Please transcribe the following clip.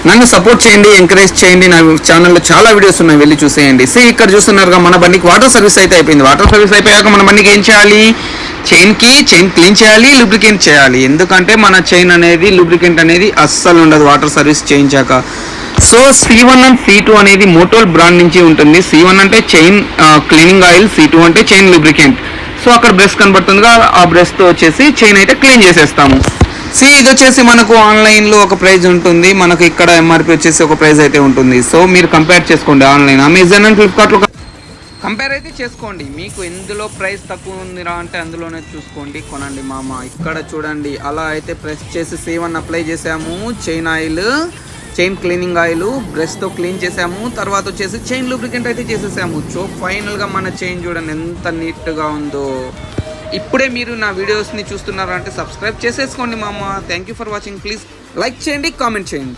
నన్ను సపోర్ట్ చేయండి, ఎంకరేజ్ చేయండి. నా ఛానల్లో చాలా వీడియోస్ ఉన్నాయి, వెళ్ళి చూసేయండి. ఇక్కడ చూస్తున్నారుగా మన బండికి వాటర్ సర్వీస్ అయితే అయిపోయింది. వాటర్ సర్వీస్ అయిపోయాక మన బండికి ఏం చేయాలి? చైన్ క్లీన్ చేయాలి, లూబ్రికెంట్ చేయాలి. ఎందుకంటే మన చైన్ అనేది లూబ్రికెంట్ అనేది అస్సలు ఉండదు వాటర్ సర్వీస్ చేయించాక. సో C1 అండ్ C2 అనేది మోటోల్ బ్రాండ్ నుంచి ఉంటుంది. C1 అంటే చైన్ క్లీనింగ్ ఆయిల్, C2 అంటే చైన్ లూబ్రికెంట్. సో అక్కడ బ్రష్ కనబడుతుందిగా, ఆ బ్రష్తో వచ్చేసి చైన్ అయితే క్లీన్ చేసేస్తాము. ఇది వచ్చేసి మనకు ఆన్లైన్లో ఒక ప్రైస్ ఉంటుంది, మనకు ఇక్కడ MRP వచ్చేసి ఒక ప్రైస్ అయితే ఉంటుంది. సో మీరు కంపేర్ చేసుకోండి, ఆన్లైన్ అమెజాన్ అండ్ ఫ్లిప్కార్ట్లో కంపేర్ అయితే చేసుకోండి. మీకు ఎందులో ప్రైస్ తక్కువ ఉందిరా అంటే అందులోనే చూసుకోండి, కొనండి మామ. ఇక్కడ చూడండి, అలా అయితే ప్రెస్ చేసి C1 అప్లై చేసాము, చైన్ క్లీనింగ్ ఆయిల్ బ్రష్తో క్లీన్ చేసాము. తర్వాత వచ్చేసి చైన్ లూబ్రికెంట్ అయితే చేసేసాము. సో ఫైనల్గా మన చైన్ చూడండి ఎంత నీట్గా ఉందో. ఇప్పుడే మీరు నా వీడియోస్ని చూస్తున్నారంటే సబ్స్క్రైబ్ చేసేసుకోండి మామ. Thank you for watching. Please like చేయండి, కామెంట్ చేయండి.